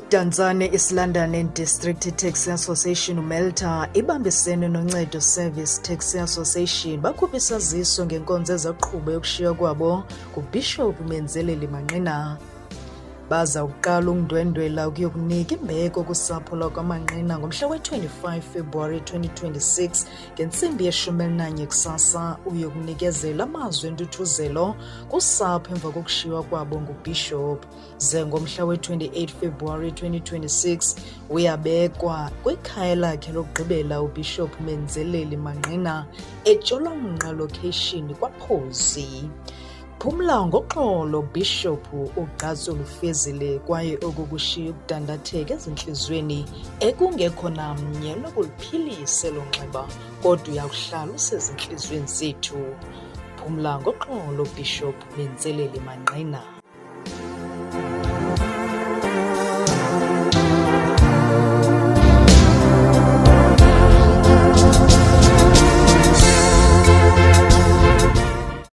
Danzane East London District Taxi Association uMelta ibambisene noNcedo Service Taxi Association bakhupha isaziso ngenkonzo ezaqhubeka yokushiywa kwabo kuBishop Menzeleli Manqina. Baza ukuqala ukundwendwela ukuyokunika imbeko kusapho lwakwaManqina ngomhla we-25 February 2026 ngentsimbi ye-11 kusasa uyokunikezela amazwi entuthuzelo kusapho emva kokushiywa kwabo nguBishop. Ze ngomhla we-28 February 2026 uyabekwa kwikhaya lakhe lokugqibela uBishop Menzeleli Manqina eTsholomnqa location kwaPhozi. Phumla ngoxolo Bishop ugqatso lufezile kwaye okukushiya ukudandatheka ezinhlizweni ekungekho namnye lokuliphilisa lonxiba kodwa uyakuhlala usezinhlizweni zethu. Phumla ngoxolo Bishop Menzeleli Manqina.